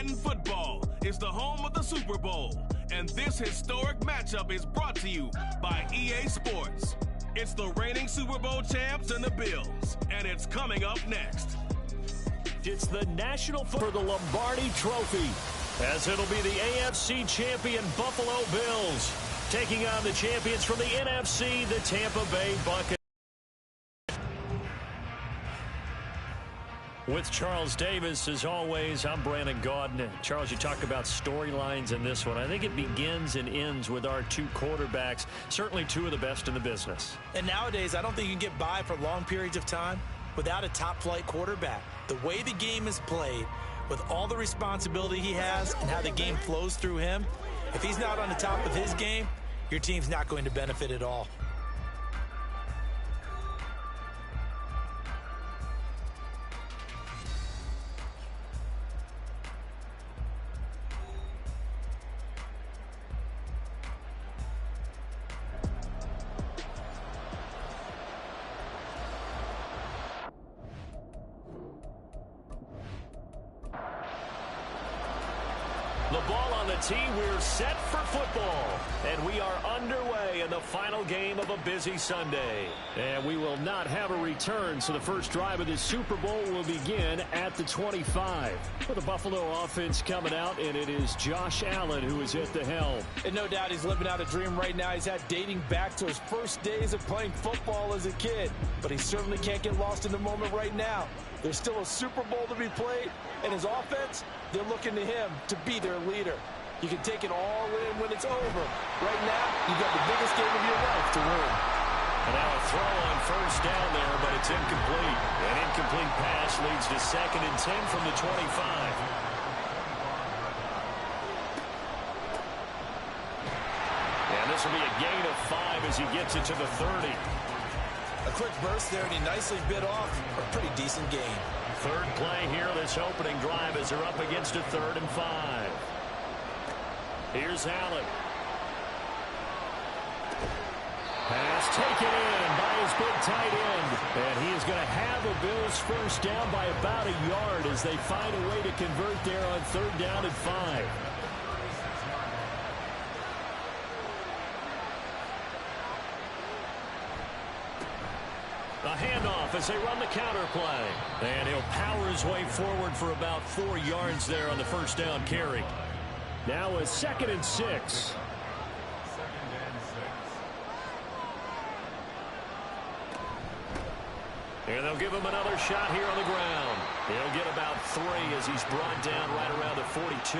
Madden football is the home of the Super Bowl, and this historic matchup is brought to you by EA Sports. It's the reigning Super Bowl champs and the Bills, and it's coming up next. It's the national for the Lombardi Trophy, as it'll be the AFC champion Buffalo Bills taking on the champions from the NFC, the Tampa Bay Buccaneers. With Charles Davis, as always, I'm Brandon Gaudin. Charles, you talk about storylines in this one. I think it begins and ends with our two quarterbacks, certainly two of the best in the business. And nowadays, I don't think you can get by for long periods of time without a top-flight quarterback. The way the game is played, with all the responsibility he has and how the game flows through him, if he's not on the top of his game, your team's not going to benefit at all. The ball on the tee, we're set for football. And we are underway in the final game of a busy Sunday. And we will not have a return, so the first drive of this Super Bowl will begin at the 25. For the Buffalo offense coming out, and it is Josh Allen who is at the helm. And no doubt he's living out a dream right now. He's had dating back to his first days of playing football as a kid. But he certainly can't get lost in the moment right now. There's still a Super Bowl to be played, and his offense, they're looking to him to be their leader. You can take it all in when it's over. Right now, you've got the biggest game of your life to win. And now a throw on first down there, but it's incomplete. An incomplete pass leads to 2nd and 10 from the 25. And this will be a gain of 5 as he gets it to the 30. A quick burst there, and he nicely bit off a pretty decent gain. Third play here, this opening drive, as they're up against a 3rd and 5. Here's Allen. Pass taken in by his big tight end. And he is going to have a Bills first down by about a yard as they find a way to convert there on 3rd down and 5. A handoff as they run the counter play. And he'll power his way forward for about 4 yards there on the first down carry. Now a 2nd and 6. And they'll give him another shot here on the ground. He'll get about 3 as he's brought down right around the 42.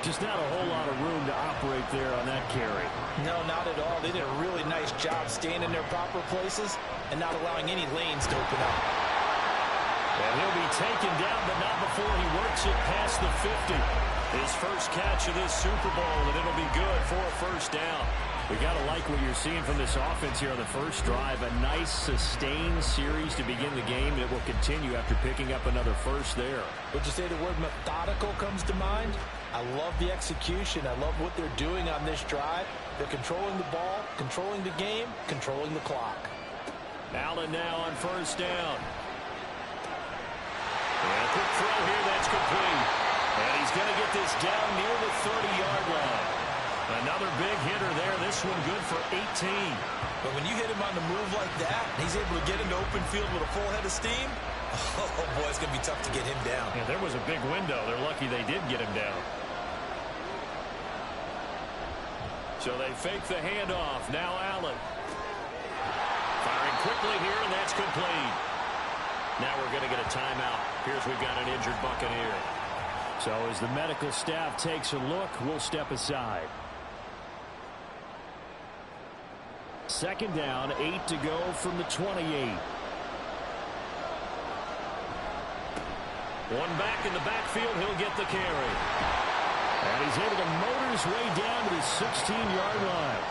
Just not a whole lot of room to operate there on that carry. No, not at all. They did a really nice job staying in their proper places and not allowing any lanes to open up. And he'll be taken down, but not before he works it past the 50. His first catch of this Super Bowl, and it'll be good for a first down. We got to like what you're seeing from this offense here on the first drive. A nice, sustained series to begin the game that will continue after picking up another first there. Would you say the word methodical comes to mind? I love the execution. I love what they're doing on this drive. They're controlling the ball, controlling the game, controlling the clock. Allen now on first down. And a quick throw here, that's complete. And he's going to get this down near the 30-yard line. Another big hitter there. This one good for 18. But when you hit him on the move like that, he's able to get into open field with a full head of steam. Oh, boy, it's going to be tough to get him down. Yeah, there was a big window. They're lucky they did get him down. So they fake the handoff. Now Allen. Firing quickly here, and that's complete. Now we're going to get a timeout. Here's we've got an injured Buccaneer. So as the medical staff takes a look, we'll step aside. 2nd down, 8 to go from the 28. One back in the backfield, he'll get the carry. And he's able to motor his way down to the 16-yard line.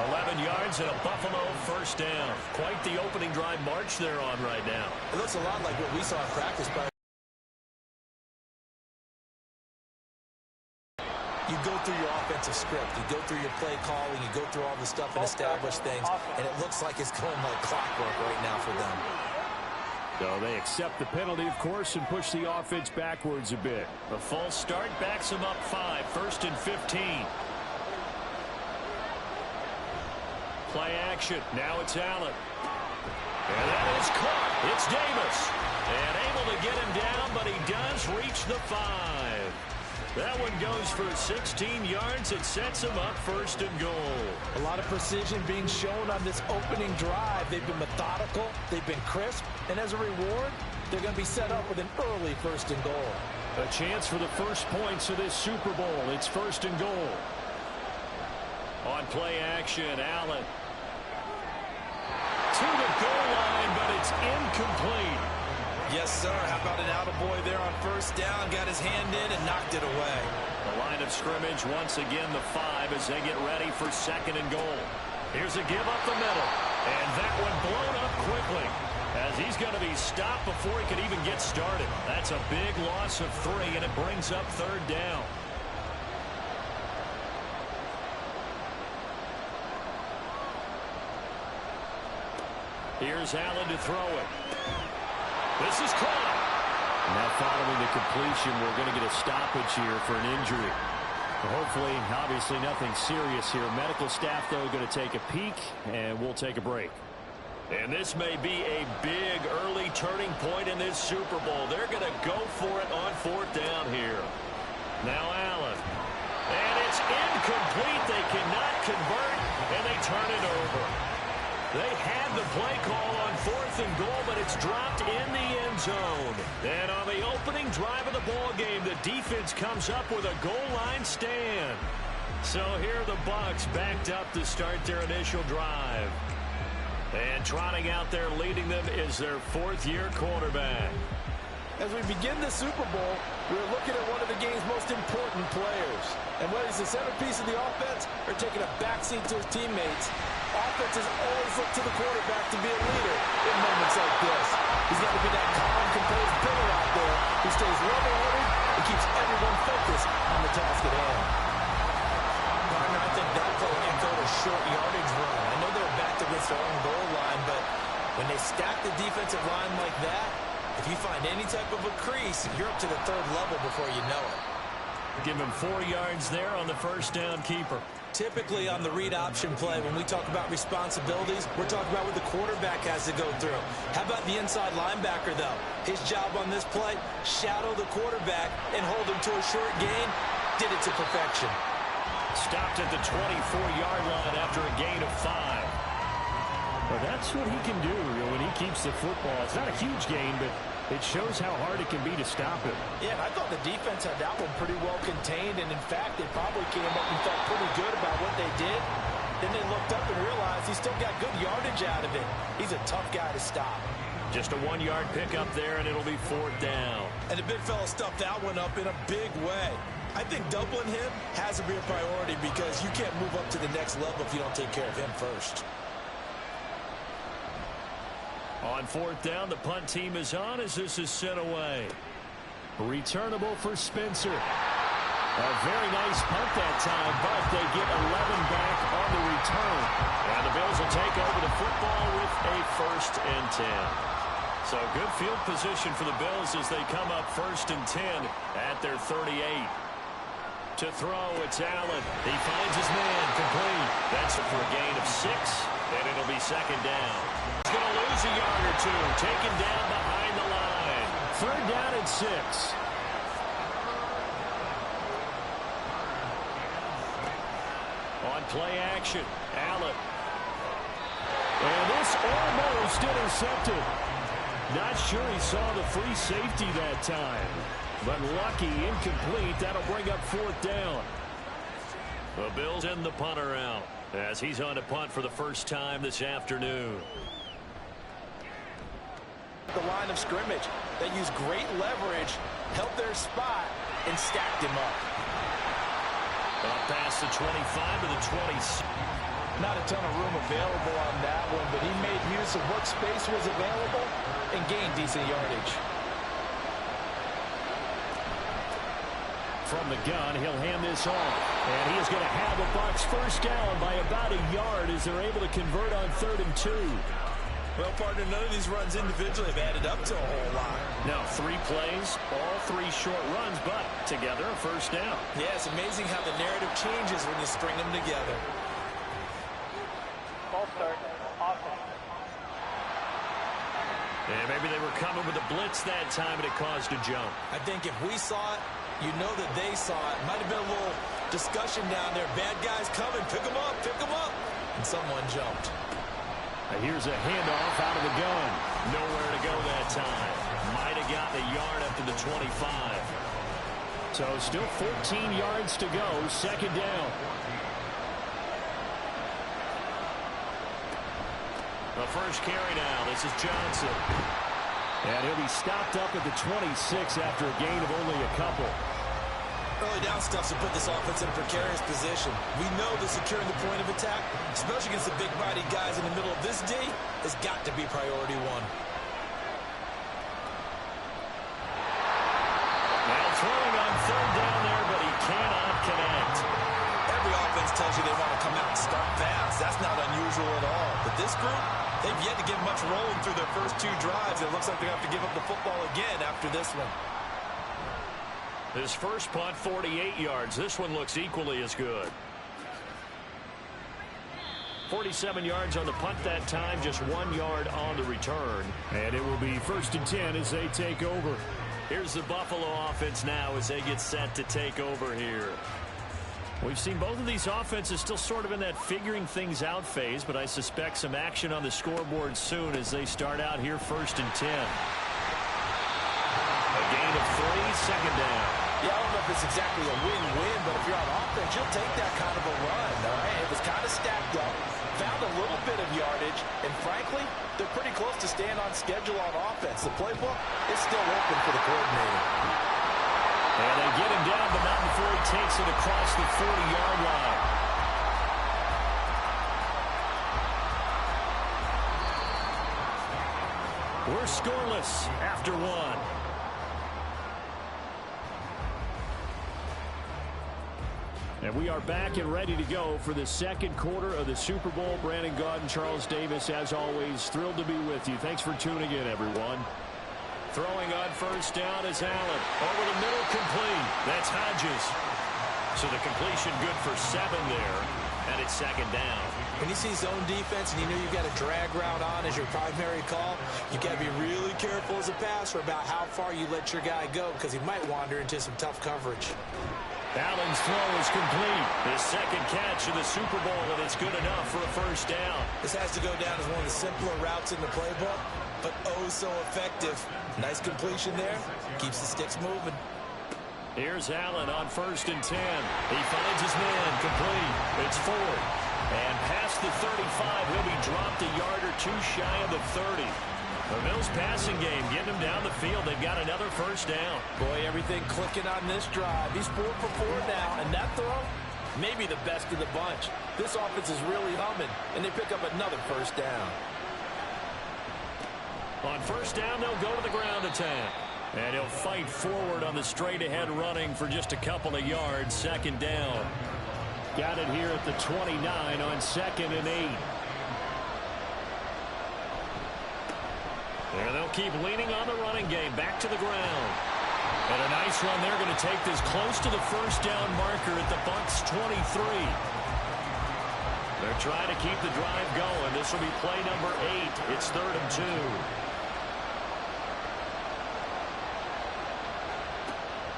11 yards and a Buffalo first down. Quite the opening drive march they're on right now. It looks a lot like what we saw in practice. You go through your offensive script. You go through your play calling. You go through all the stuff and establish things. And it looks like it's going like clockwork right now for them. So they accept the penalty, of course, and push the offense backwards a bit. A false start backs them up 5, 1st and 15. Play action. Now it's Allen. And that is caught. It's Davis. And able to get him down, but he does reach the 5. That one goes for 16 yards. It sets him up 1st and goal. A lot of precision being shown on this opening drive. They've been methodical. They've been crisp. And as a reward, they're going to be set up with an early 1st and goal. A chance for the first points of this Super Bowl. It's 1st and goal. On play action, Allen. To the goal line, but it's incomplete. Yes, sir. How about an attaboy there on 1st down? Got his hand in and knocked it away. The line of scrimmage, once again, the 5 as they get ready for 2nd and goal. Here's a give up the middle. And that one blown up quickly as he's going to be stopped before he could even get started. That's a big loss of 3, and it brings up 3rd down. Here's Allen to throw it. This is caught. Now following the completion, we're going to get a stoppage here for an injury. Hopefully, obviously nothing serious here. Medical staff, though, going to take a peek, and we'll take a break. And this may be a big early turning point in this Super Bowl. They're going to go for it on 4th down here. Now Allen. And it's incomplete. They cannot convert, and they turn it over. They had the play call on 4th and goal, but it's dropped in the end zone. And on the opening drive of the ball game, the defense comes up with a goal line stand. So here are the Bucs backed up to start their initial drive. And trotting out there leading them is their 4th-year quarterback. As we begin the Super Bowl, we're looking at one of the game's most important players. And whether he's the centerpiece of the offense or taking a backseat to his teammates, offenses always look to the quarterback to be a leader in moments like this. He's got to be that calm, composed pillar out there who stays level-headed and keeps everyone focused on the task at hand. Partner, I think that play echoed a short yardage run. I know they're backed against their own goal line, but when they stack the defensive line like that, if you find any type of a crease, you're up to the 3rd level before you know it. Give him 4 yards there on the 1st down keeper. Typically on the read option play, when we talk about responsibilities, we're talking about what the quarterback has to go through. How about the inside linebacker, though? His job on this play, shadow the quarterback and hold him to a short gain. Did it to perfection. Stopped at the 24-yard line after a gain of 5. Well, that's what he can do when he keeps the football. It's not a huge gain, but it shows how hard it can be to stop him. Yeah, and I thought the defense had that one pretty well contained, and in fact, they probably came up and felt pretty good about what they did. Then they looked up and realized he still got good yardage out of it. He's a tough guy to stop. Just a 1-yard pickup there, and it'll be 4th down. And the big fella stuffed that one up in a big way. I think doubling him has to be a priority because you can't move up to the next level if you don't take care of him first. On 4th down, the punt team is on as this is sent away. Returnable for Spencer. A very nice punt that time, but they get 11 back on the return. And the Bills will take over the football with a 1st and 10. So good field position for the Bills as they come up 1st and 10 at their 38. To throw, it's Allen. He finds his man, complete. That's it for a gain of 6, and it'll be 2nd down. He's going to lose a yard or 2, taken down behind the line. 3rd down and 6. On play action, Allen. And this almost intercepted. Not sure he saw the free safety that time. But lucky, incomplete. That'll bring up 4th down. The Bills end the punter out as he's on to punt for the first time this afternoon. The line of scrimmage. They used great leverage, held their spot, and stacked him up. Up past the 25 to the 20. Not a ton of room available on that one, but he made use of what space was available and gained decent yardage. From the gun, he'll hand this off. And he is going to have the Bucs 1st down by about a yard as they're able to convert on 3rd and 2. Well, partner, none of these runs individually have added up to a whole lot. Now 3 plays, all 3 short runs, but together a first down. Yeah, it's amazing how the narrative changes when you string them together. Ball start. Offense. And maybe they were coming with a blitz that time, and it caused a jump. I think if we saw it, you know that they saw it. Might have been a little discussion down there. Bad guys coming. Pick them up. Pick them up. And someone jumped. Here's a handoff out of the gun. Nowhere to go that time. Might have gotten a yard up to the 25. So still 14 yards to go. Second down. The first carry now. This is Johnson. And he'll be stopped up at the 26 after a gain of only a couple. Early down stuffs will put this offense in a precarious position. We know that securing the point of attack, especially against the big body guys in the middle of this D, has got to be priority one. Now throwing on third down there, but he cannot connect. Every offense tells you they want to come out and start fast. That's not unusual at all. But this group, they've yet to get much rolling through their first 2 drives. It looks like they have to give up the football again after this one. This first punt, 48 yards. This one looks equally as good. 47 yards on the punt that time, just 1 yard on the return. And it will be 1st and 10 as they take over. Here's the Buffalo offense now as they get set to take over here. We've seen both of these offenses still sort of in that figuring things out phase, but I suspect some action on the scoreboard soon as they start out here 1st and 10. A gain of 3, second down. Yeah, I don't know if it's exactly a win-win, but if you're on offense, you'll take that kind of a run, all right? It was kind of stacked up, found a little bit of yardage, and frankly, they're pretty close to staying on schedule on offense. The playbook is still open for the coordinator. And they get him down, but not before he takes it across the 40-yard line. We're scoreless after 1. And we are back and ready to go for the second quarter of the Super Bowl. Brandon Gaudin, Charles Davis, as always, thrilled to be with you. Thanks for tuning in, everyone. Throwing on first down is Allen. Over the middle, complete. That's Hodges. So the completion good for 7 there. And it's second down. When you see zone defense and you know you've got a drag route on as your primary call, you got to be really careful as a passer about how far you let your guy go because he might wander into some tough coverage. Allen's throw is complete. His second catch of the Super Bowl, and it's good enough for a first down. This has to go down as one of the simpler routes in the playbook, but oh so effective. Nice completion there. Keeps the sticks moving. Here's Allen on 1st and 10. He finds his man, complete. It's Ford. And past the 35, he'll be dropped a yard or 2 shy of the 30. The Bills passing game, getting him down the field. They've got another first down. Boy, everything clicking on this drive. He's 4 for 4 now, and that throw, maybe the best of the bunch. This offense is really humming, and they pick up another first down. On first down, they'll go to the ground attack. And he'll fight forward on the straight-ahead running for just a couple of yards. Second down. Got it here at the 29 on 2nd and 8. And they'll keep leaning on the running game. Back to the ground. And a nice run. They're going to take this close to the first down marker at the Bucs 23. They're trying to keep the drive going. This will be play number 8. It's 3rd and 2.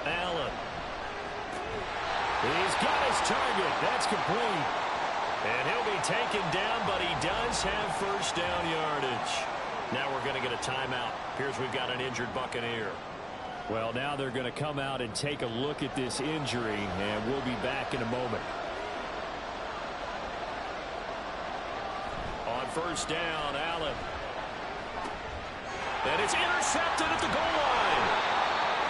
Allen. He's got his target. That's complete. And he'll be taken down, but he does have first down yardage. Now we're going to get a timeout. Here's we've got an injured Buccaneer. Well, now they're going to come out and take a look at this injury, and we'll be back in a moment. On first down, Allen. And it's intercepted at the goal line.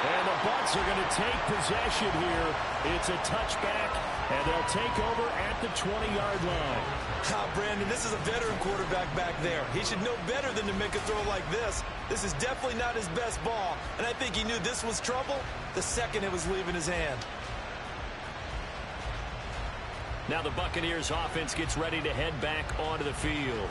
And the Bucs are going to take possession here. It's a touchback, and they'll take over at the 20-yard line. Brandon, this is a veteran quarterback back there. He should know better than to make a throw like this. This is definitely not his best ball, and I think he knew this was trouble the second it was leaving his hand. Now the Buccaneers offense gets ready to head back onto the field.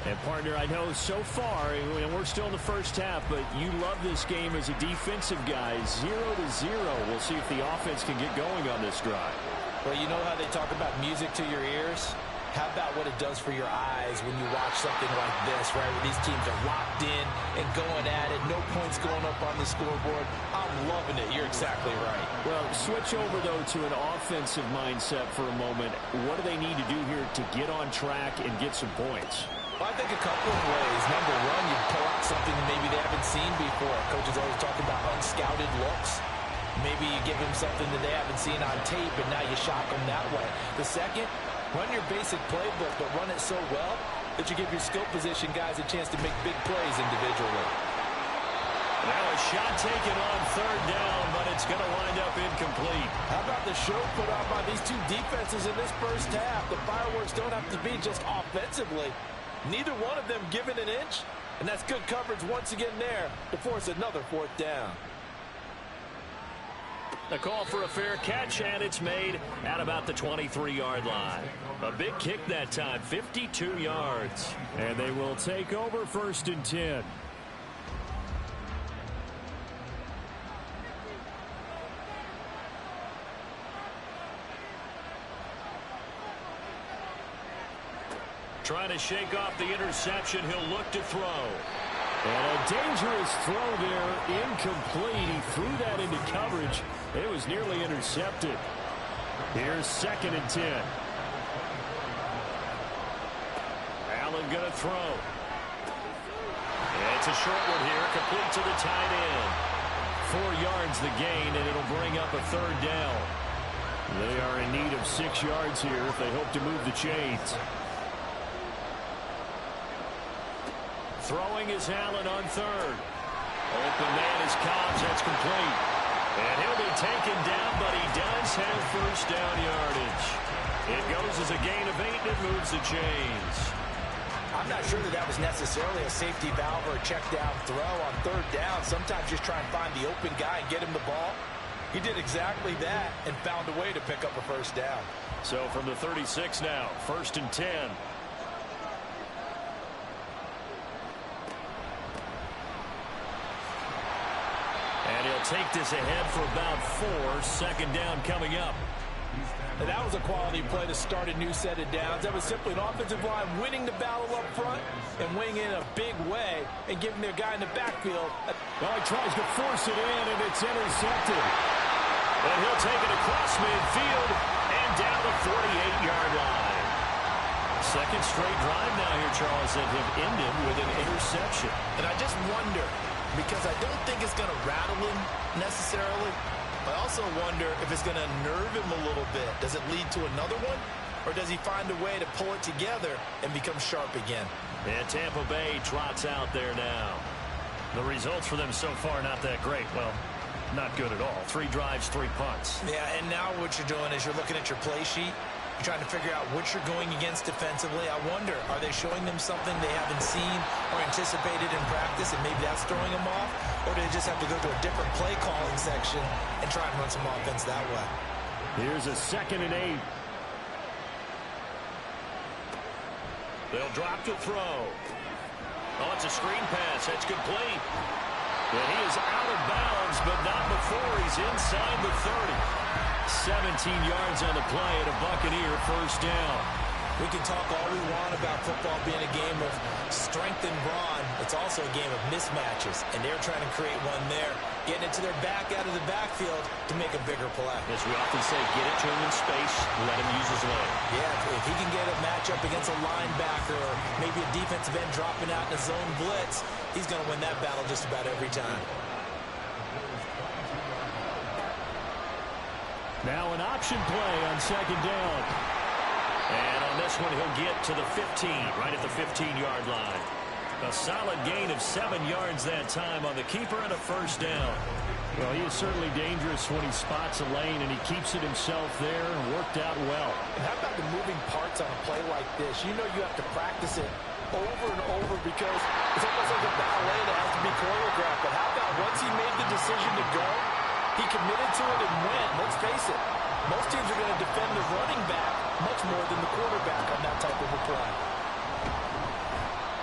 And, partner, I know so far, and we're still in the first half, but you love this game as a defensive guy. 0-0. We'll see if the offense can get going on this drive. Well, you know how they talk about music to your ears? How about what it does for your eyes when you watch something like this, right, where these teams are locked in and going at it, no points going up on the scoreboard? I'm loving it. You're exactly right. Well, switch over, though, to an offensive mindset for a moment. What do they need to do here to get on track and get some points? Well, I think a couple of ways. Number one, you pull out something that maybe they haven't seen before. Coaches always talk about unscouted looks. Maybe you give them something that they haven't seen on tape, and now you shock them that way. The second, run your basic playbook, but run it so well that you give your skill position guys a chance to make big plays individually. Now a shot taken on third down, but it's going to wind up incomplete. How about the show put on by these two defenses in this first half? The fireworks don't have to be just offensively. Neither one of them given an inch, and that's good coverage once again there to force another fourth down. A call for a fair catch, and it's made at about the 23-yard line. A big kick that time, 52 yards. And they will take over 1st and 10. Trying to shake off the interception. He'll look to throw. And a dangerous throw there, incomplete. He threw that into coverage. It was nearly intercepted. Here's 2nd and 10. Allen going to throw. And it's a short one here, complete to the tight end. 4 yards the gain, and it'll bring up a third down. They are in need of 6 yards here if they hope to move the chains. Throwing is Allen on third. Open man is Cobbs. That's complete. And he'll be taken down, but he does have first down yardage. It goes as a gain of 8 and moves the chains. I'm not sure that was necessarily a safety valve or a check down throw on third down. Sometimes just try and find the open guy and get him the ball. He did exactly that and found a way to pick up a first down. So from the 36 now, 1st and 10. And he'll take this ahead for about 4. 2nd down coming up. And that was a quality play to start a new set of downs. That was simply an offensive line winning the battle up front and winning in a big way and giving their guy in the backfield. Well, he tries to force it in, and it's intercepted. And he'll take it across midfield and down the 48-yard line. Second straight drive now here, Charles, that have ended with an interception. And I just wonder, because I don't think it's going to rattle him necessarily. I also wonder if it's going to nerve him a little bit. Does it lead to another one? Or does he find a way to pull it together and become sharp again? And Tampa Bay trots out there now. The results for them so far not that great. Well, not good at all. 3 drives, 3 punts. Yeah, and now what you're doing is you're looking at your play sheet. You're trying to figure out what you're going against defensively. I wonder, are they showing them something they haven't seen or anticipated in practice, and maybe that's throwing them off? Or do they just have to go to a different play calling section and try and run some offense that way? Here's a 2nd and 8. They'll drop to throw. Oh, it's a screen pass. That's complete. And he is out of bounds, but not before he's inside the 30. 17 yards on the play and a Buccaneer first down. We can talk all we want about football being a game of strength and brawn. It's also a game of mismatches, and they're trying to create one there, getting it to their back out of the backfield to make a bigger play. As we often say, get it to him in space, let him use his leg. Yeah, if he can get a matchup against a linebacker or maybe a defensive end dropping out in a zone blitz, he's going to win that battle just about every time. Now an option play on 2nd down. And on this one, he'll get to the 15, right at the 15-yard line. A solid gain of 7 yards that time on the keeper and a first down. Well, he is certainly dangerous when he spots a lane, and he keeps it himself there and worked out well. And how about the moving parts on a play like this? You know you have to practice it over and over because it's almost like a ballet that has to be choreographed. But how about once he made the decision to go, he committed to it and went. Let's face it, most teams are going to defend the running back much more than the quarterback on that type of a play.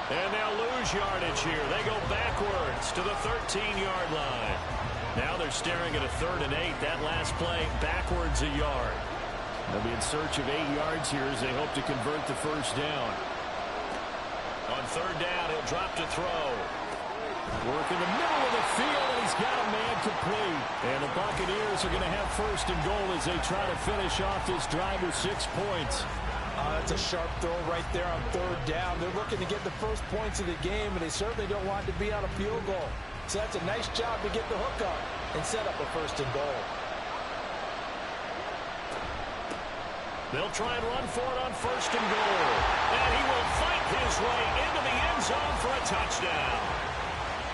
And they'll lose yardage here. They go backwards to the 13-yard line. Now they're staring at a 3rd and 8. That last play, backwards a yard. They'll be in search of 8 yards here as they hope to convert the first down. On 3rd down, he'll drop to throw. Work in the middle of the field, and he's got a man complete. And the Buccaneers are going to have 1st and goal as they try to finish off this drive with 6 points. That's a sharp throw right there on 3rd down. They're looking to get the first points of the game, and they certainly don't want to be on a field goal. So that's a nice job to get the hook up and set up a 1st and goal. They'll try and run for it on 1st and goal. And he will fight his way into the end zone for a touchdown.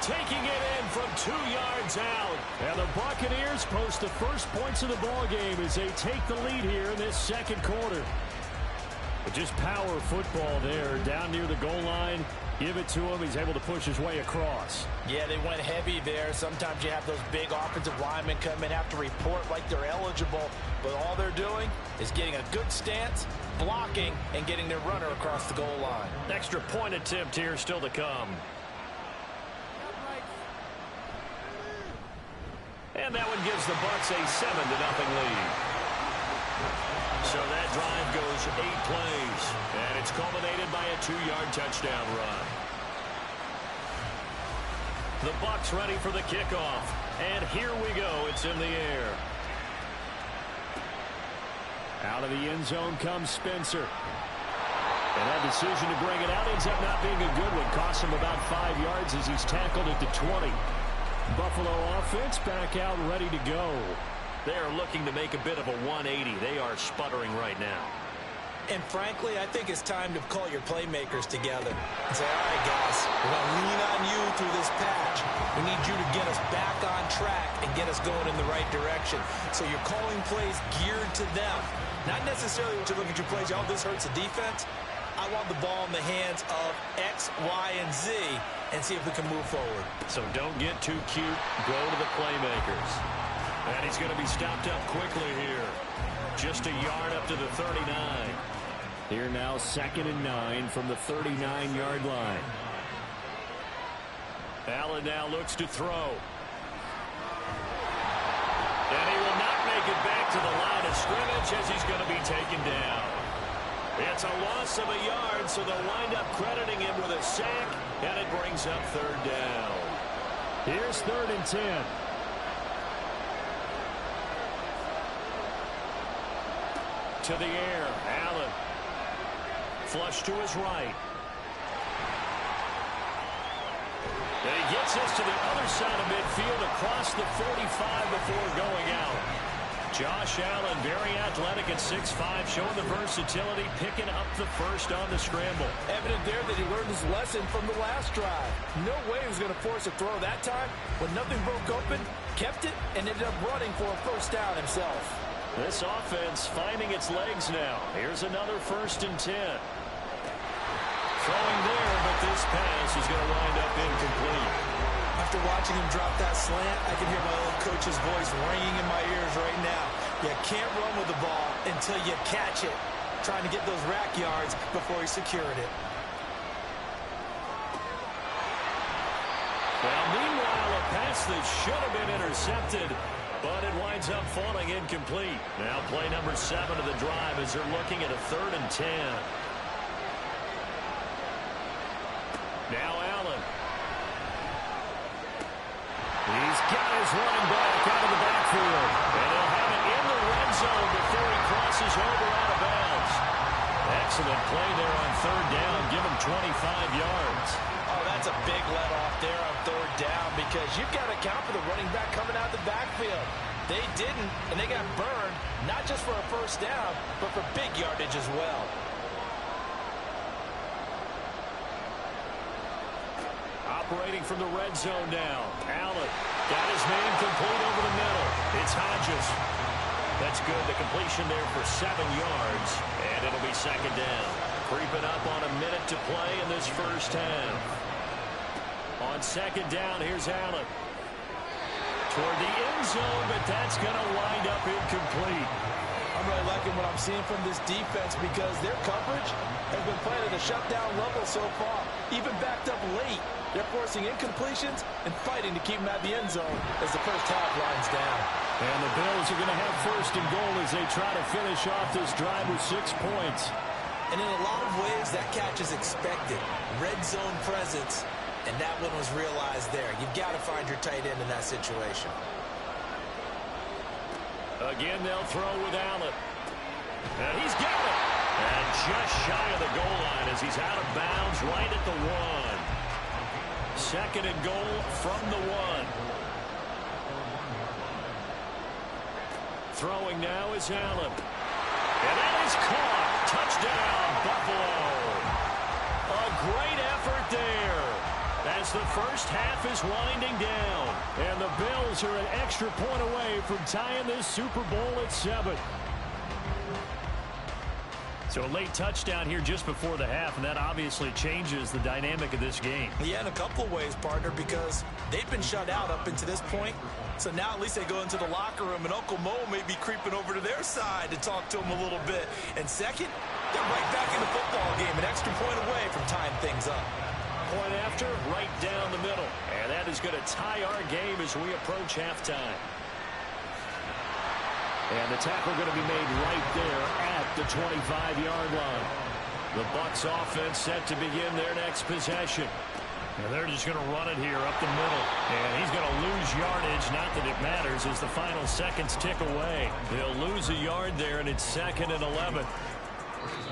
Taking it in from 2 yards out. And the Buccaneers post the first points of the ball game as they take the lead here in this 2nd quarter. But just power football there down near the goal line. Give it to him. He's able to push his way across. Yeah, they went heavy there. Sometimes you have those big offensive linemen come in, have to report like they're eligible. But all they're doing is getting a good stance, blocking, and getting their runner across the goal line. Extra point attempt here still to come. And that one gives the Bucs a 7-0 lead. So that drive goes 8 plays, and it's culminated by a 2-yard touchdown run. The Bucs ready for the kickoff, and here we go. It's in the air. Out of the end zone comes Spencer. And that decision to bring it out ends up not being a good one. Costs him about 5 yards as he's tackled at the 20. Buffalo offense back out ready to go. They are looking to make a bit of a 180. They are sputtering right now. And frankly, I think it's time to call your playmakers together and say, all right, guys, we're going to lean on you through this patch. We need you to get us back on track and get us going in the right direction. So you're calling plays geared to them. Not necessarily what you look at your plays, oh, this hurts the defense. I want the ball in the hands of X, Y, and Z and see if we can move forward. So don't get too cute. Go to the playmakers. And he's going to be stopped up quickly here. Just a yard up to the 39. Here now 2nd and 9 from the 39-yard line. Allen now looks to throw. And he will not make it back to the line of scrimmage as he's going to be taken down. It's a loss of a yard, so they'll wind up crediting him with a sack, and it brings up 3rd down. Here's 3rd and 10. To the air, Allen. Flush to his right. And he gets this to the other side of midfield across the 45 before going out. Josh Allen, very athletic at 6'5", showing the versatility, picking up the first on the scramble. Evident there that he learned his lesson from the last drive. No way he was going to force a throw that time. When nothing broke open, kept it, and ended up running for a first down himself. This offense finding its legs now. Here's another 1st and 10. Throwing there, but this pass is going to wind up incomplete. After watching him drop that slant, I can hear my old coach's voice ringing in my ears right now. You can't run with the ball until you catch it. Trying to get those rack yards before he secured it. Well, meanwhile, a pass that should have been intercepted, but it winds up falling incomplete. Now play number 7 of the drive as they're looking at a 3rd and 10. Now Allen. He's got his running back out of the backfield. And he'll have it in the red zone before he crosses over out of bounds. Excellent play there on 3rd down. Give him 25 yards. Oh, that's a big let off there on 3rd down because you've got to account for the running back coming out of the backfield. They didn't, and they got burned, not just for a first down, but for big yardage as well. Operating from the red zone now. Allen got his man complete over the middle. It's Hodges. That's good. The completion there for 7 yards, and it'll be 2nd down. Creeping up on a minute to play in this first half. On 2nd down, here's Allen. Toward the end zone, but that's going to wind up incomplete. I'm really liking what I'm seeing from this defense because their coverage has been playing at a shutdown level so far. Even backed up late, they're forcing incompletions and fighting to keep them at the end zone as the first half winds down. And the Bills are going to have first and goal as they try to finish off this drive with 6 points. And in a lot of ways, that catch is expected. Red zone presence, and that one was realized there. You've got to find your tight end in that situation. Again, they'll throw with Allen. And he's got it. And just shy of the goal line as he's out of bounds right at the 1. Second and goal from the 1. Throwing now is Allen. And that is caught. Touchdown, Buffalo. A great effort there as the first half is winding down. And the Bills are an extra point away from tying this Super Bowl at 7. So a late touchdown here just before the half, and that obviously changes the dynamic of this game. Yeah, in a couple of ways, partner, because they've been shut out up until this point. So now at least they go into the locker room, and Uncle Mo may be creeping over to their side to talk to him a little bit. And second, they're right back in the football game, an extra point away from tying things up. Point after, right down the middle. And that is going to tie our game as we approach halftime. And the tackle going to be made right there at the 25-yard line. The Bucs offense set to begin their next possession. And they're just going to run it here up the middle. And he's going to lose yardage. Not that it matters as the final seconds tick away. They'll lose a yard there, and it's 2nd and 11.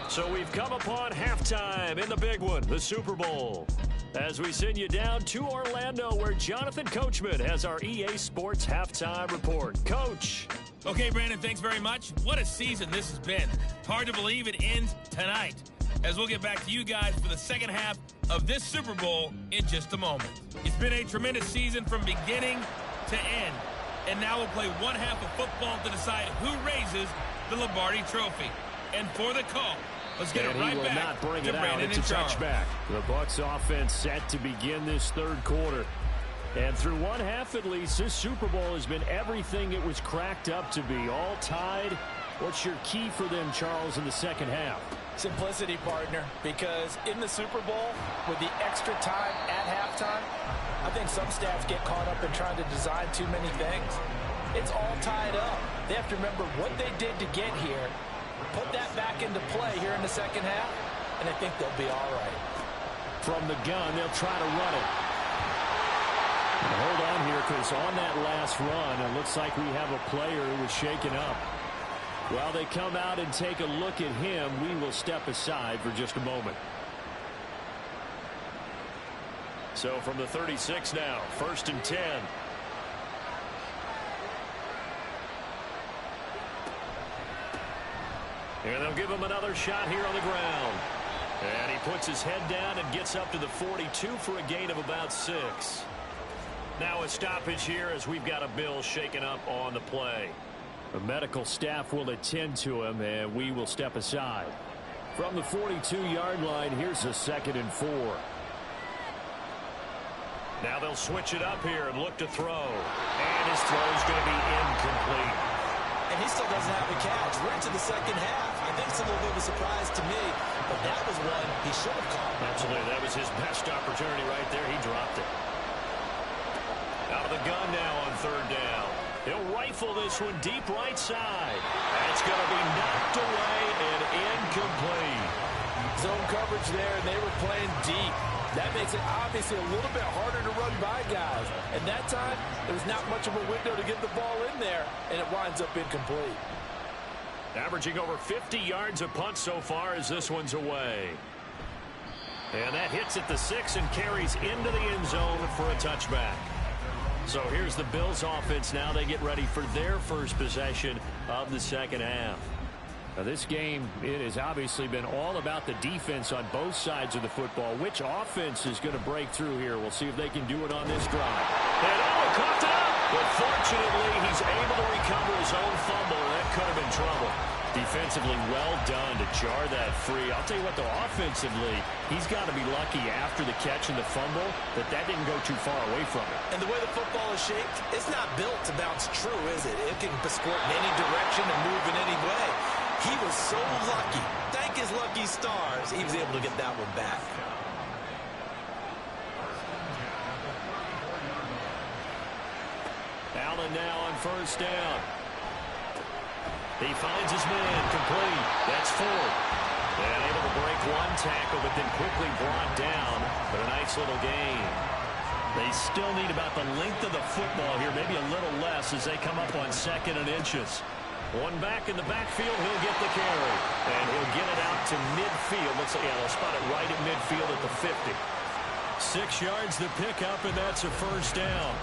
So we've come upon halftime in the big one, the Super Bowl. As we send you down to Orlando, where Jonathan Coachman has our EA Sports halftime report. Coach. Okay, Brandon, thanks very much. What a season this has been. Hard to believe it ends tonight, as we'll get back to you guys for the second half of this Super Bowl in just a moment. It's been a tremendous season from beginning to end, and now we'll play one half of football to decide who raises the Lombardi Trophy. And for the call, let's get it right back not bring to it out. Brandon It's a and Charles. touchback. The Bucs offense set to begin this third quarter. And through one half at least, this Super Bowl has been everything it was cracked up to be. All tied. What's your key for them, Charles, in the second half? Simplicity, partner, because in the Super Bowl, with the extra time at halftime, I think some stats get caught up in trying to design too many things. It's all tied up. They have to remember what they did to get here, put that back into play here in the second half, and I think they'll be all right. From the gun, they'll try to run it. Now hold on here, because on that last run, it looks like we have a player who was shaken up. While they come out and take a look at him, we will step aside for just a moment. So from the 36 now, 1st and 10. And they'll give him another shot here on the ground. And he puts his head down and gets up to the 42 for a gain of about 6. Now a stoppage here as we've got a Bill shaken up on the play. The medical staff will attend to him, and we will step aside. From the 42-yard line, here's a 2nd and 4. Now they'll switch it up here and look to throw. And his throw is going to be incomplete. And he still doesn't have a catch. We're into the second half. I think it's a little bit of a surprise to me, but that was one he should have caught. Absolutely. That was his best opportunity right there. He dropped it. Out of the gun now on 3rd down. He'll rifle this one deep right side. That's going to be knocked away and incomplete. Zone coverage there, and they were playing deep. That makes it obviously a little bit harder to run by guys. And that time, there was not much of a window to get the ball in there, and it winds up incomplete. Averaging over 50 yards a punt so far as this one's away. And that hits at the 6 and carries into the end zone for a touchback. So here's the Bills offense now. They get ready for their first possession of the second half. Now this game, it has obviously been all about the defense on both sides of the football. Which offense is going to break through here? We'll see if they can do it on this drive. And coughed it up. But fortunately, he's able to recover his own fumble, and that could have been trouble. Defensively, well done to jar that free. I'll tell you what, though, offensively, he's got to be lucky after the catch and the fumble that didn't go too far away from him. And the way the football is shaped, it's not built to bounce true, is it? It can squirt in any direction and move in any way. He was so lucky. Thank his lucky stars, he was able to get that one back. Allen now on first down. He finds his man complete. That's Ford. And able to break one tackle, but then quickly brought down. But a nice little gain. They still need about the length of the football here, maybe a little less as they come up on 2nd and inches. One back in the backfield, he'll get the carry. And he'll get it out to midfield. They'll spot it right at midfield at the 50. 6 yards to pick up, and that's a first down.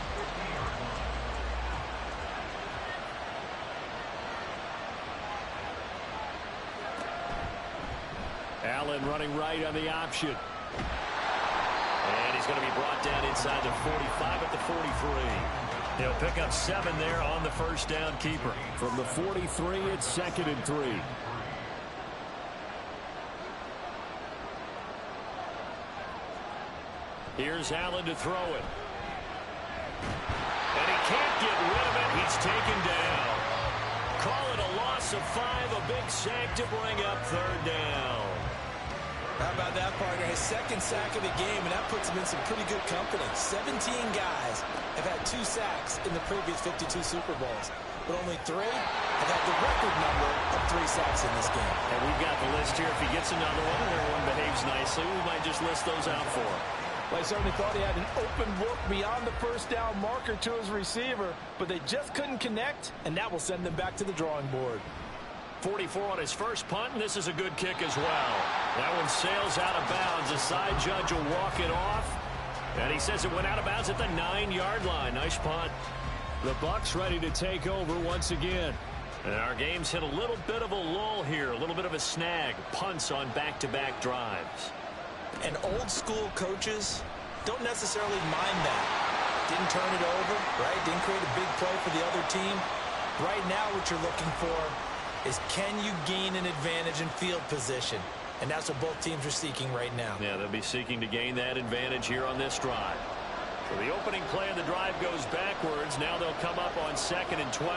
Allen running right on the option. And he's going to be brought down inside the 45 at the 43. He'll pick up 7 there on the first down keeper. From the 43, it's 2nd and 3. Here's Allen to throw it. And he can't get rid of it. He's taken down. Call it a loss of 5, a big sack to bring up 3rd down. How about that, partner? His 2nd sack of the game, and that puts him in some pretty good company. 17 guys have had 2 sacks in the previous 52 Super Bowls, but only 3 have had the record number of 3 sacks in this game. And we've got the list here. If he gets another one and everyone behaves nicely, we might just list those out for him. Well, I certainly thought he had an open look beyond the first down marker to his receiver, but they just couldn't connect, and that will send them back to the drawing board. 44 on his first punt, and this is a good kick as well. That one sails out of bounds. The side judge will walk it off, and he says it went out of bounds at the 9-yard line. Nice punt. The Bucs ready to take over once again. And our game's hit a little bit of a lull here, a little bit of a snag. Punts on back-to-back drives. And old-school coaches don't necessarily mind that. Didn't turn it over, right? Didn't create a big play for the other team. Right now what you're looking for is can you gain an advantage in field position? And that's what both teams are seeking right now. Yeah, they'll be seeking to gain that advantage here on this drive. So the opening play of the drive goes backwards. Now they'll come up on 2nd and 12.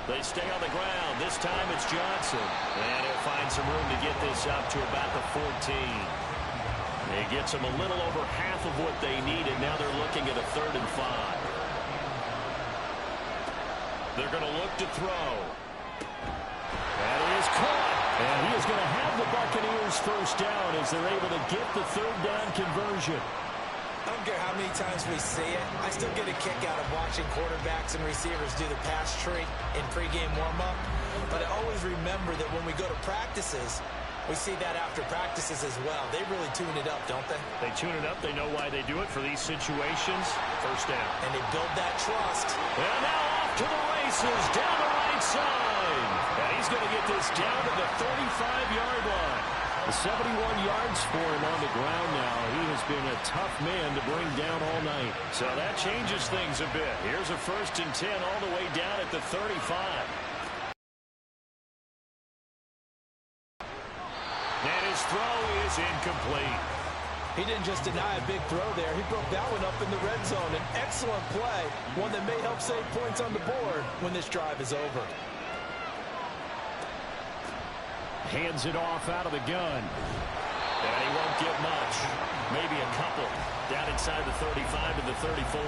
They stay on the ground. This time it's Johnson. And he'll find some room to get this up to about the 14. He gets them a little over half of what they needed. Now they're looking at a 3rd and 5. They're going to look to throw. That is caught. And he is going to have the Buccaneers first down as they're able to get the 3rd down conversion. I don't care how many times we see it. I still get a kick out of watching quarterbacks and receivers do the pass tree in pregame warm-up. But I always remember that when we go to practices, we see that after practices as well. They really tune it up, don't they? They tune it up. They know why they do it for these situations. First down. And they build that trust. And now off to the races down the right side. And he's going to get this down to the 35-yard line. 71 yards for him on the ground now. He has been a tough man to bring down all night. So that changes things a bit. Here's a 1st and 10 all the way down at the 35. And his throw is incomplete. He didn't just deny a big throw there. He broke that one up in the red zone. An excellent play, one that may help save points on the board when this drive is over. Hands it off out of the gun. And he won't get much. Maybe a couple. Down inside the 35 to the 34.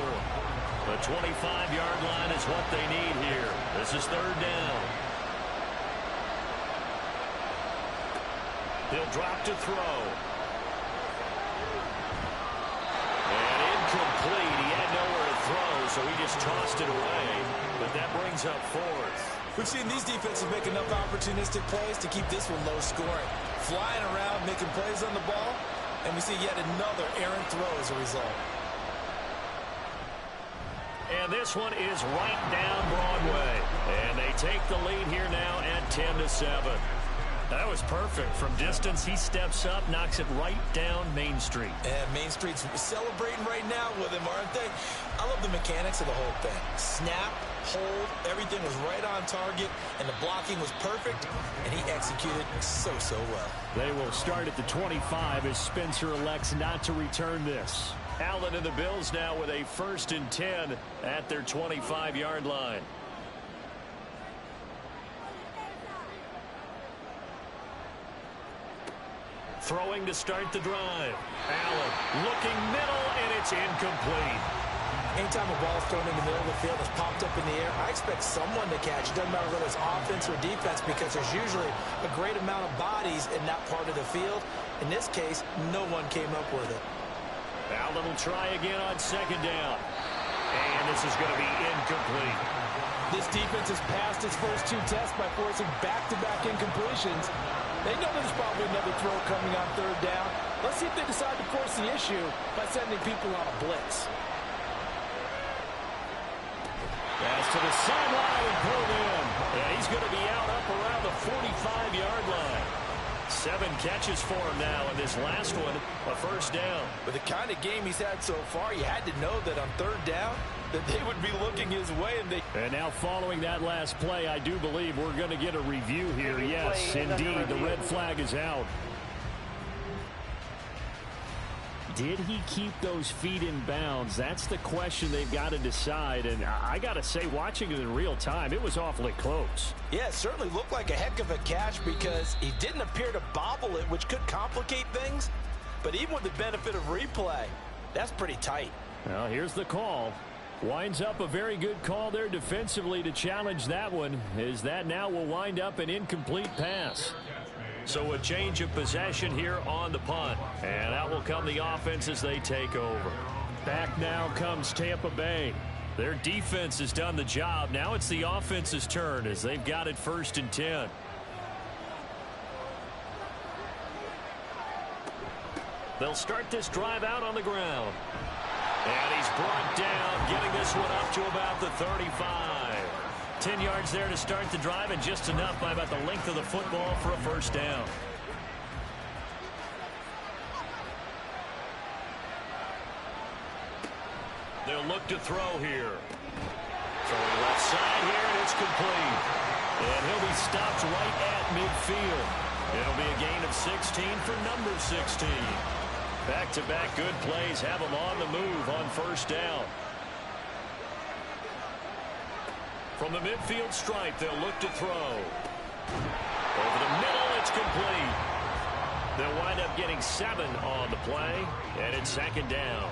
The 25-yard line is what they need here. This is 3rd down. He'll drop to throw. And incomplete. He had nowhere to throw, so he just tossed it away. But that brings up 4th. We've seen these defenses make enough opportunistic plays to keep this one low scoring. Flying around, making plays on the ball, and we see yet another errant throw as a result. And this one is right down Broadway. And they take the lead here now at 10-7. That was perfect. From distance, he steps up, knocks it right down Main Street. And Main Street's celebrating right now with him, aren't they? I love the mechanics of the whole thing. Snap, hold, everything was right on target, and the blocking was perfect, and he executed so well. They will start at the 25 as Spencer elects not to return this. Allen and the Bills now with a 1st and 10 at their 25-yard line. Throwing to start the drive. Allen looking middle, and it's incomplete. Anytime a ball is thrown in the middle of the field, it's popped up in the air, I expect someone to catch it. Doesn't matter whether it's offense or defense, because there's usually a great amount of bodies in that part of the field. In this case, no one came up with it. Allen will try again on 2nd down. And this is going to be incomplete. This defense has passed its first 2 tests by forcing back-to-back incompletions. They know there's probably another throw coming on 3rd down. Let's see if they decide to force the issue by sending people on a blitz. Pass to the sideline and pulled in. And he's going to be out up around the 45-yard line. 7 catches for him now, and this last one, a 1st down. With the kind of game he's had so far, you had to know that on 3rd down, that they would be looking his way. And now following that last play, I do believe we're going to get a review here. Yes, indeed, the red flag is out. Did he keep those feet in bounds? That's the question they've got to decide. And I got to say, watching it in real time, it was awfully close. Yeah, it certainly looked like a heck of a catch because he didn't appear to bobble it, which could complicate things. But even with the benefit of replay, that's pretty tight. Well, here's the call. Winds up a very good call there defensively to challenge that one, as that now will wind up an incomplete pass. So a change of possession here on the punt. And out will come the offense as they take over. Back now comes Tampa Bay. Their defense has done the job. Now it's the offense's turn as they've got it 1st and 10. They'll start this drive out on the ground. And he's brought down, getting this one up to about the 35. 10 yards there to start the drive, and just enough by about the length of the football for a 1st down. They'll look to throw here. Throwing left side here, and it's complete. And he'll be stopped right at midfield. It'll be a gain of 16 for number 16. Back-to-back good plays have him on the move on 1st down. From the midfield stripe, they'll look to throw. Over the middle, it's complete. They'll wind up getting 7 on the play, and it's 2nd down.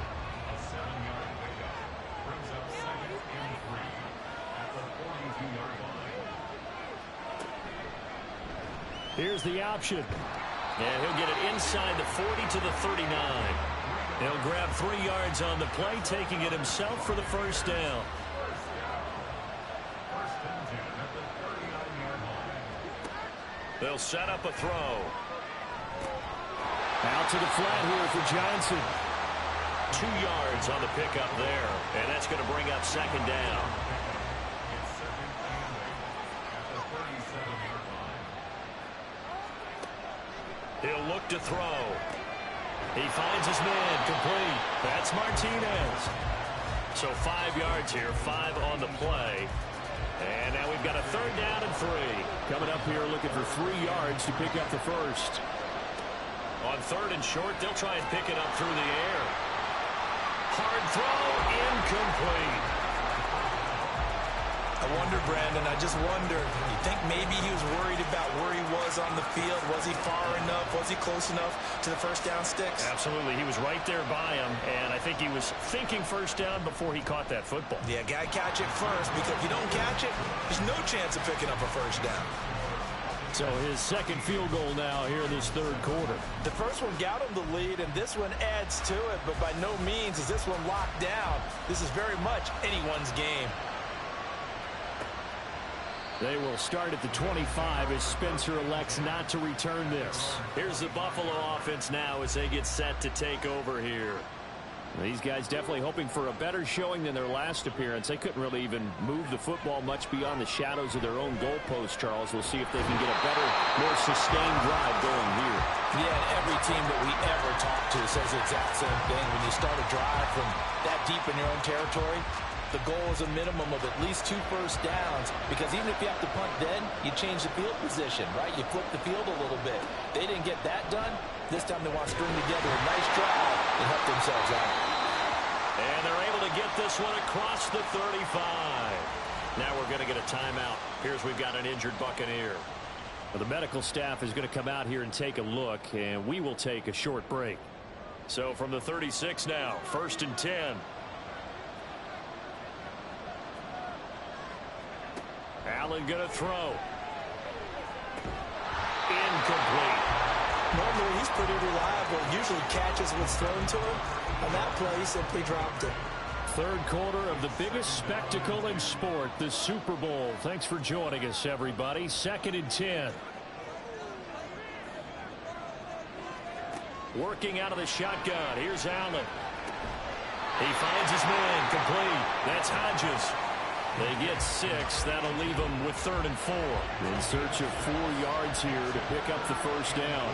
Here's the option. And he'll get it inside the 40 to the 39. He'll grab 3 yards on the play, taking it himself for the 1st down. They'll set up a throw. Out to the flat here for Johnson. 2 yards on the pickup there. And that's going to bring up 2nd down. He'll look to throw. He finds his man, complete. That's Martinez. So 5 yards here, 5 on the play. And now we've got a 3rd down and 3. Coming up here looking for 3 yards to pick up the 1st. On 3rd and short, they'll try and pick it up through the air. Hard throw, incomplete. I wonder, Brandon, I just wonder, you think maybe he was worried about where he was on the field? Was he far enough? Was he close enough to the 1st down sticks? Absolutely. He was right there by him, and I think he was thinking 1st down before he caught that football. Yeah, got to catch it first, because if you don't catch it, there's no chance of picking up a 1st down. So his 2nd field goal now here in this 3rd quarter. The first one got him the lead, and this one adds to it, but by no means is this one locked down. This is very much anyone's game. They will start at the 25 as Spencer elects not to return this. Here's the Buffalo offense now as they get set to take over here. These guys definitely hoping for a better showing than their last appearance. They couldn't really even move the football much beyond the shadows of their own goalpost, Charles. We'll see if they can get a better, more sustained drive going here. Yeah, and every team that we ever talk to says the exact same thing. When you start a drive from that deep in your own territory, the goal is a minimum of at least 2 first downs, because even if you have to punt then, you change the field position, right? You flip the field a little bit. They didn't get that done. This time they want to string together a nice drive and help themselves out. And they're able to get this one across the 35. Now we're going to get a timeout. Here's we've got an injured Buccaneer. Well, the medical staff is going to come out here and take a look, and we will take a short break. So from the 36 now, 1st and 10. Allen going to throw. Incomplete. Normally, he's pretty reliable. Usually catches what's thrown to him. On that play, he simply dropped it. Third quarter of the biggest spectacle in sport, the Super Bowl. Thanks for joining us, everybody. 2nd and 10. Working out of the shotgun. Here's Allen. He finds his man. Complete. That's Hodges. They get 6. That'll leave them with 3rd and 4. In search of 4 yards here to pick up the first down.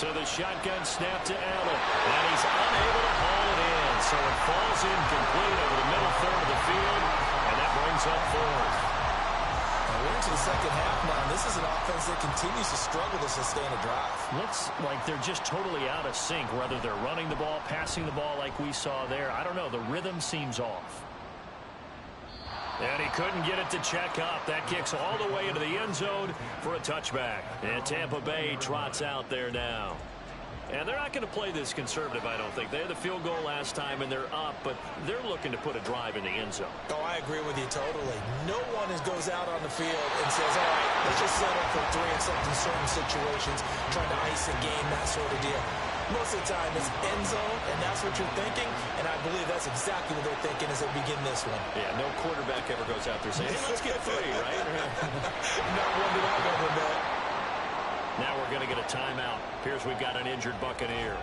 To the shotgun snap to Allen. And he's unable to haul it in. So it falls incomplete over the middle third of the field. And that brings up 4th. We're into the second half now. This is an offense that continues to struggle to sustain a drive. Looks like they're just totally out of sync, whether they're running the ball, passing the ball like we saw there. I don't know. The rhythm seems off. And he couldn't get it to check up. That kicks all the way into the end zone for a touchback. And Tampa Bay trots out there now. And they're not going to play this conservative, I don't think. They had the field goal last time, and they're up, but they're looking to put a drive in the end zone. Oh, I agree with you totally. No one goes out on the field and says, all right, let's just settle for 3 except in certain situations, trying to ice a game, that sort of deal. Most of the time, it's end zone, and that's what you're thinking, and I believe that's exactly what they're thinking as they begin this one. Yeah, no quarterback ever goes out there saying, hey, let's get 3, right? Not one that I've ever met. Now we're going to get a timeout. Here's we've got an injured Buccaneer.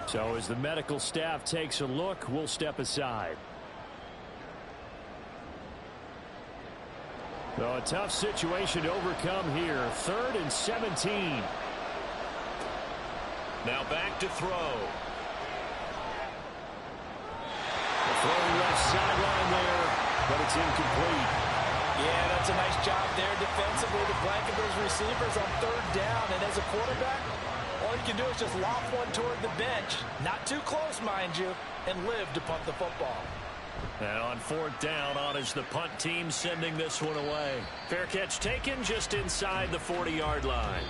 So as the medical staff takes a look, we'll step aside. So a tough situation to overcome here. 3rd and 17. Now back to throw. The throw left sideline there, but it's incomplete. Yeah, that's a nice job there defensively to blanket those receivers on 3rd down. And as a quarterback, all you can do is just lob one toward the bench. Not too close, mind you, and live to punt the football. And on 4th down, on is the punt team sending this one away. Fair catch taken just inside the 40-yard line.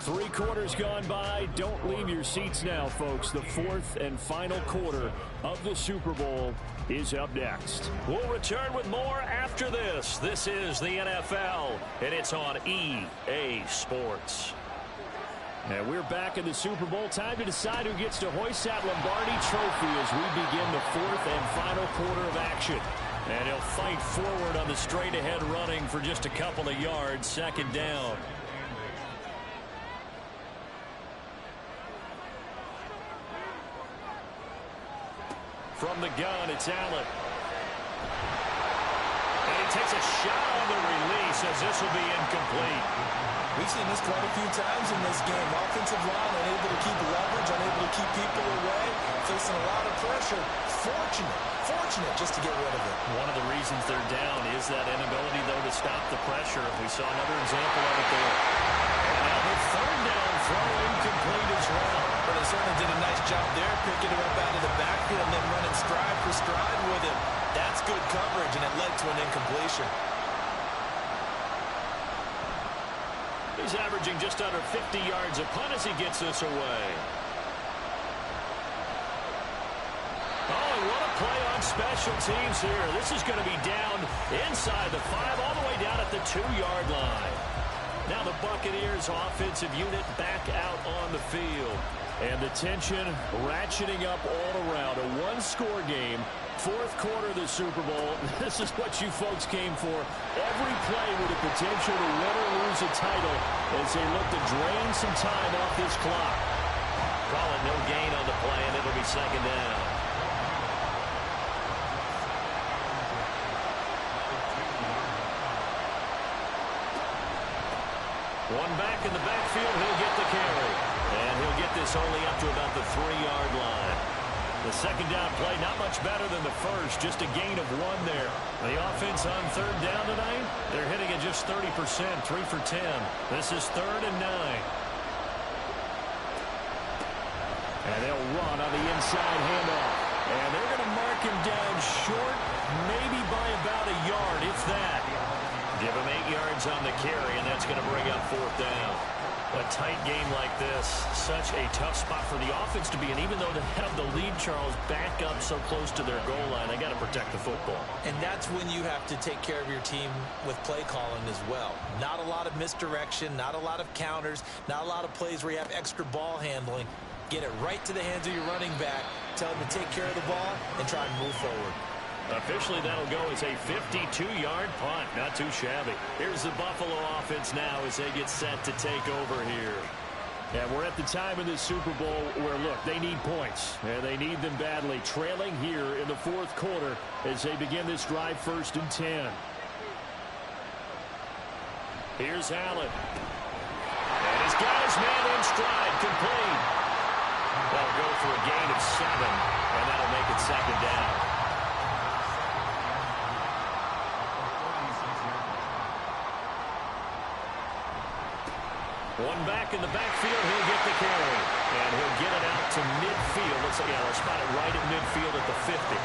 3 quarters gone by. Don't leave your seats now, folks. The 4th and final quarter of the Super Bowl is up next. We'll return with more after this. This is the NFL, and it's on EA Sports. And we're back in the Super Bowl. Time to decide who gets to hoist that Lombardi trophy as we begin the 4th and final quarter of action. And he'll fight forward on the straight-ahead running for just a couple of yards. 2nd down. From the gun, it's Allen. And he takes a shot on the release as this will be incomplete. We've seen this quite a few times in this game. Offensive line unable to keep leverage, unable to keep people away, facing a lot of pressure. Fortunate just to get rid of it. One of the reasons they're down is that inability, though, to stop the pressure. We saw another example of it there. And now the 3rd down throw incomplete as well. But they certainly did a nice job there, picking him up out of the backfield and then running stride for stride with him. That's good coverage, and it led to an incompletion. He's averaging just under 50 yards a punt as he gets this away. Oh, and what a play on special teams here. This is going to be down inside the 5, all the way down at the 2-yard line. Now the Buccaneers offensive unit back out on the field. And the tension ratcheting up all around. A 1-score game. 4th quarter of the Super Bowl. This is what you folks came for. Every play with the potential to win or lose a title as they look to drain some time off this clock. call it no gain on the play, and it'll be second down. One back in the backfield, he'll get the carry. And he'll get this only up to about the 3-yard line. The second down play, not much better than the first, just a gain of 1 there. The offense on third down tonight, they're hitting at just 30%, 3 for 10. This is 3rd and 9. And they'll run on the inside handoff. And they're going to mark him down short, maybe by about a yard, if that. Give him 8 yards on the carry, and that's going to bring up 4th down. A tight game like this, such a tough spot for the offense to be in. Even though they have the lead, Charles, back up so close to their goal line, they got to protect the football. And that's when you have to take care of your team with play calling as well. Not a lot of misdirection, not a lot of counters, not a lot of plays where you have extra ball handling. Get it right to the hands of your running back, tell him to take care of the ball, and try and move forward. Officially, that'll go as a 52-yard punt. Not too shabby. Here's the Buffalo offense now as they get set to take over here. Yeah, we're at the time in this Super Bowl where, look, they need points. And they need them badly. Trailing here in the 4th quarter as they begin this drive 1st and 10. Here's Allen. And he's got his man in stride. Complete. That'll go for a gain of 7, and that'll make it second down. One back in the backfield, he'll get the carry. And he'll get it out to midfield. Looks like they'll spot it right at midfield at the 50.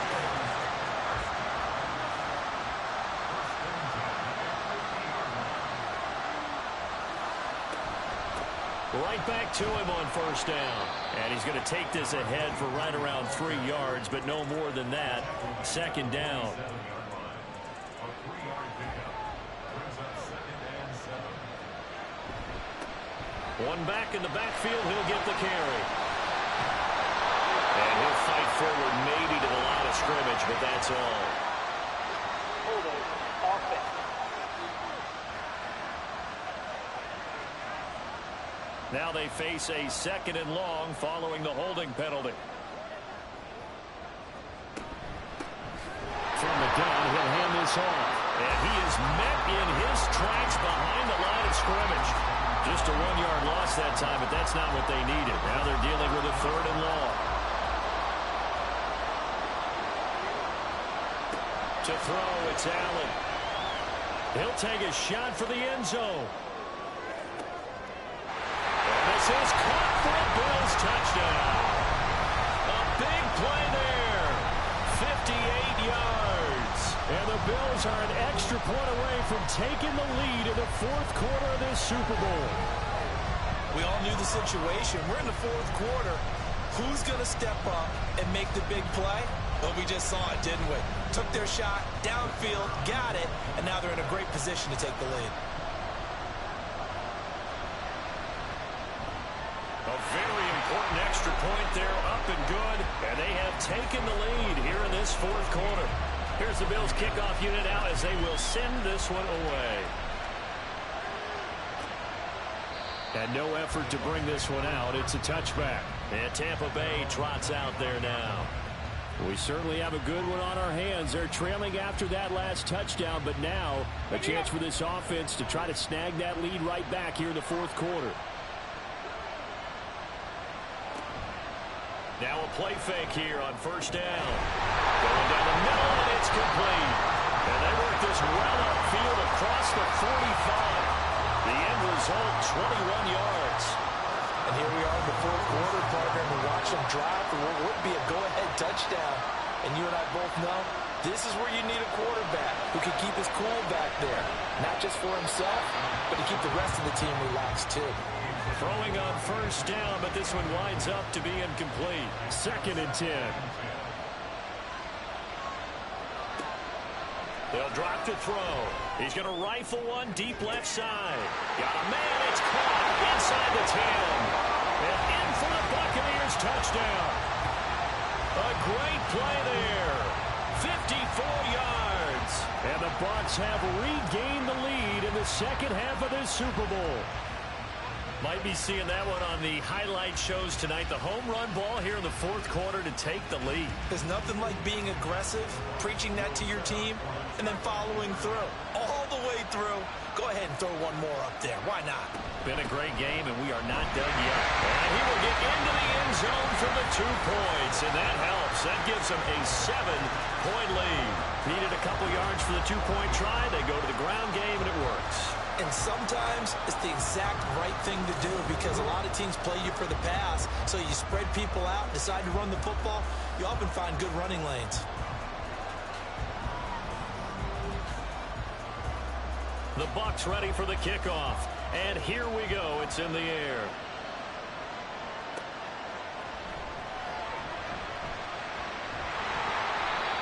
Right back to him on 1st down. And he's going to take this ahead for right around 3 yards, but no more than that. 2nd down. One back in the backfield, he'll get the carry. And he'll fight forward maybe to the line of scrimmage, but that's all. Holding offense. Now they face a 2nd and long following the holding penalty. From the gun, he'll hand this off. And he is met in his tracks behind the line of scrimmage. Just a 1-yard loss that time, but that's not what they needed. Now they're dealing with a 3rd and long. To throw, it's Allen. He'll take a shot for the end zone. And this is caught for a Bills touchdown. A big play there. 58 yards. And the Bills are an extra point away from taking the lead in the 4th quarter of this Super Bowl. We all knew the situation. We're in the 4th quarter. Who's going to step up and make the big play? Well, we just saw it, didn't we? Took their shot, downfield, got it, and now they're in a great position to take the lead. A very important extra point there, up and good, and they have taken the lead here in this 4th quarter. Here's the Bills kickoff unit out as they will send this one away. And no effort to bring this one out. It's a touchback. And Tampa Bay trots out there now. We certainly have a good one on our hands. They're trailing after that last touchdown, but now a chance for this offense to try to snag that lead right back here in the 4th quarter. Now a play fake here on 1st down. Going down the middle, and it's complete. And they work this well upfield across the 45. The end result, 21 yards. And here we are in the 4th quarter, partner, and we watch them drive for what would be a go-ahead touchdown. And you and I both know this is where you need a quarterback who can keep his cool back there. Not just for himself, but to keep the rest of the team relaxed, too. Throwing on 1st down, but this one winds up to be incomplete. 2nd and 10. They'll drop to throw. He's going to rifle one deep left side. Got a man. It's caught inside the 10. And in for the Buccaneers touchdown. A great play there. 54 yards. And the Bucs have regained the lead in the 2nd half of this Super Bowl. Might be seeing that one on the highlight shows tonight. The home run ball here in the fourth quarter to take the lead. There's nothing like being aggressive, preaching that to your team, and then following through. All the way through. Go ahead and throw one more up there. Why not? Been a great game, and we are not done yet. And he will get into the end zone for the 2 points, and that helps. That gives him a 7-point lead. Needed a couple yards for the 2-point try. They go to the ground game, and it works. And sometimes it's the exact right thing to do because a lot of teams play you for the pass. So you spread people out, decide to run the football. You often find good running lanes. The Bucs ready for the kickoff. And here we go. It's in the air.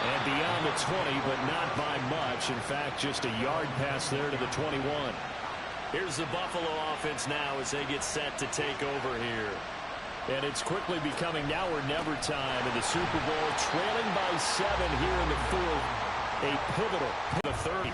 And beyond the 20, but not by much. In fact, just a yard pass there to the 21. Here's the Buffalo offense now as they get set to take over here. And it's quickly becoming now or never time in the Super Bowl, trailing by 7 here in the fourth. A pivotal, the 30.